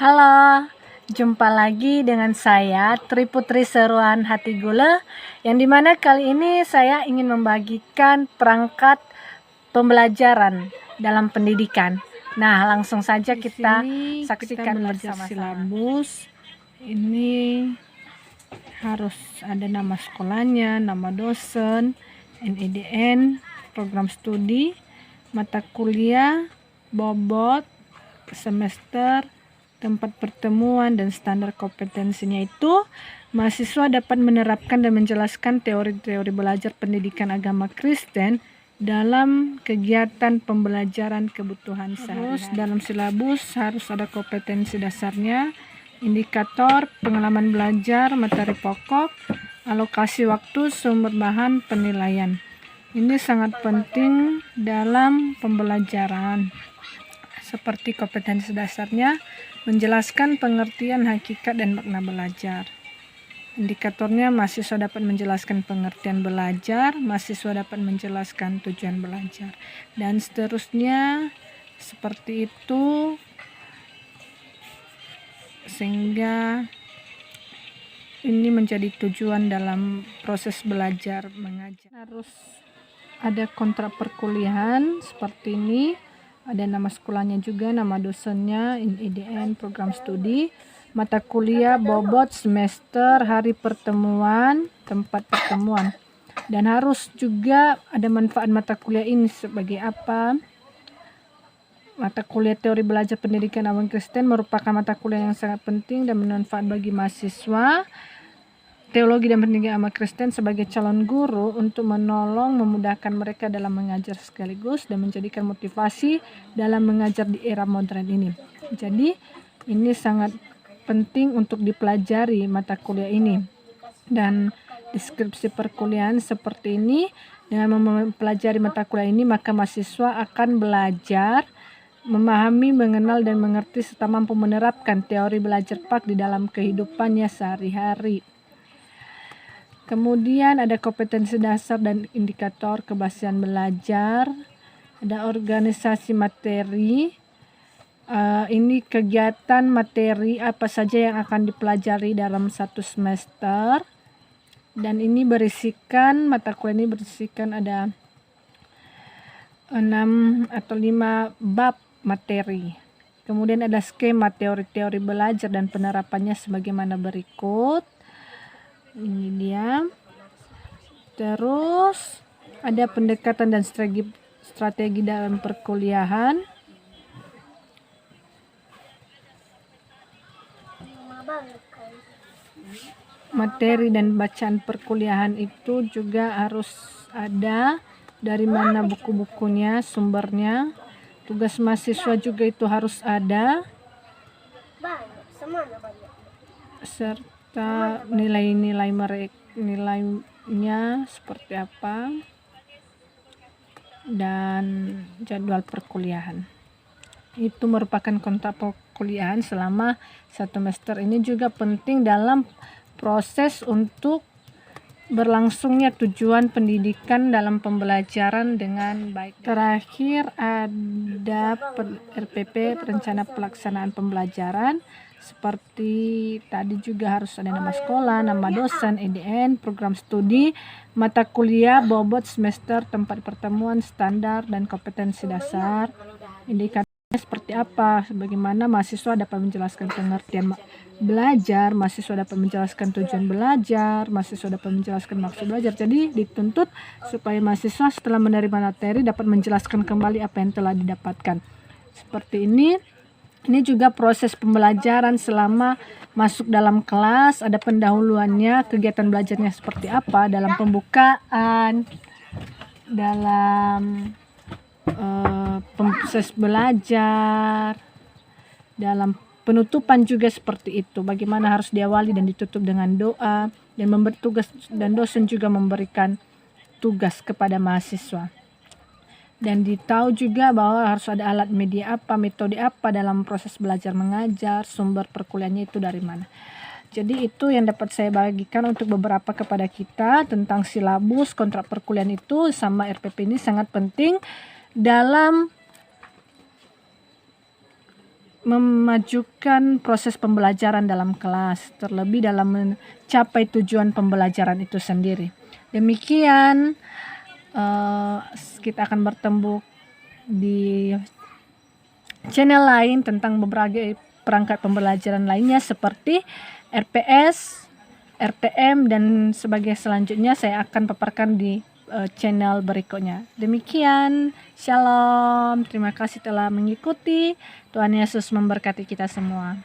Halo, jumpa lagi dengan saya Tri Putri Seruan Hati Gula, yang dimana kali ini saya ingin membagikan perangkat pembelajaran dalam pendidikan. Nah, langsung saja kita saksikan belajar bersama-sama. silabus. Ini harus ada nama sekolahnya, nama dosen, NIDN, program studi, mata kuliah, bobot, semester, tempat pertemuan, dan standar kompetensinya. Itu mahasiswa dapat menerapkan dan menjelaskan teori-teori belajar pendidikan agama Kristen dalam kegiatan pembelajaran kebutuhan sehari-hari. Dalam silabus harus ada kompetensi dasarnya, indikator, pengalaman belajar, materi pokok, alokasi waktu, sumber bahan, penilaian. Ini sangat penting dalam pembelajaran. Seperti kompetensi dasarnya, menjelaskan pengertian hakikat dan makna belajar. Indikatornya, mahasiswa dapat menjelaskan pengertian belajar, mahasiswa dapat menjelaskan tujuan belajar, dan seterusnya seperti itu, sehingga ini menjadi tujuan dalam proses belajar mengajar. Harus ada kontrak perkuliahan seperti ini, ada nama sekolahnya juga, nama dosennya, NIDN, program studi, mata kuliah, bobot, semester, hari pertemuan, tempat pertemuan. Dan harus juga ada manfaat mata kuliah ini sebagai apa. Mata kuliah teori belajar pendidikan agama Kristen merupakan mata kuliah yang sangat penting dan bermanfaat bagi mahasiswa teologi dan pendidikan agama Kristen sebagai calon guru untuk menolong memudahkan mereka dalam mengajar sekaligus dan menjadikan motivasi dalam mengajar di era modern ini. Jadi ini sangat penting untuk dipelajari mata kuliah ini. Dan deskripsi perkuliahan seperti ini, dengan mempelajari mata kuliah ini maka mahasiswa akan belajar memahami, mengenal, dan mengerti serta mampu menerapkan teori belajar PAK di dalam kehidupannya sehari-hari. Kemudian ada kompetensi dasar dan indikator keberhasilan belajar, ada organisasi materi, ini kegiatan materi apa saja yang akan dipelajari dalam satu semester, dan ini berisikan, mata kuliah ini berisikan ada 6 atau 5 bab materi. Kemudian ada skema teori-teori belajar dan penerapannya sebagaimana berikut. Ini dia. Terus ada pendekatan dan strategi dalam perkuliahan. Materi dan bacaan perkuliahan itu juga harus ada, dari mana buku-bukunya, sumbernya. Tugas mahasiswa juga itu harus ada, serta nilainya seperti apa, dan jadwal perkuliahan. Itu merupakan kontrak perkuliahan selama 1 semester. Ini juga penting dalam proses untuk berlangsungnya tujuan pendidikan dalam pembelajaran dengan baik. Terakhir ada RPP, rencana pelaksanaan pembelajaran. Seperti tadi juga harus ada nama sekolah, nama dosen, NIDN, program studi, mata kuliah, bobot, semester, tempat pertemuan, standar, dan kompetensi dasar. Indikatornya seperti apa, bagaimana mahasiswa dapat menjelaskan pengertian belajar, mahasiswa dapat menjelaskan tujuan belajar, mahasiswa dapat menjelaskan maksud belajar. Jadi dituntut supaya mahasiswa setelah menerima materi dapat menjelaskan kembali apa yang telah didapatkan. Seperti ini. Ini juga proses pembelajaran selama masuk dalam kelas, ada pendahuluannya, kegiatan belajarnya seperti apa, dalam pembukaan, dalam proses belajar, dalam penutupan juga seperti itu. Bagaimana harus diawali dan ditutup dengan doa, dan memberi tugas, dan dosen juga memberikan tugas kepada mahasiswa. Dan ditahu juga bahwa harus ada alat media apa, metode apa dalam proses belajar mengajar, sumber perkuliahannya itu dari mana. Jadi itu yang dapat saya bagikan untuk beberapa kepada kita tentang silabus, kontrak perkuliahan itu sama RPP ini sangat penting dalam memajukan proses pembelajaran dalam kelas, terlebih dalam mencapai tujuan pembelajaran itu sendiri. Demikian, kita akan bertemu di channel lain tentang beberapa perangkat pembelajaran lainnya seperti RPS, RTM, dan sebagai selanjutnya saya akan paparkan di channel berikutnya. Demikian, shalom, terima kasih telah mengikuti. Tuhan Yesus memberkati kita semua.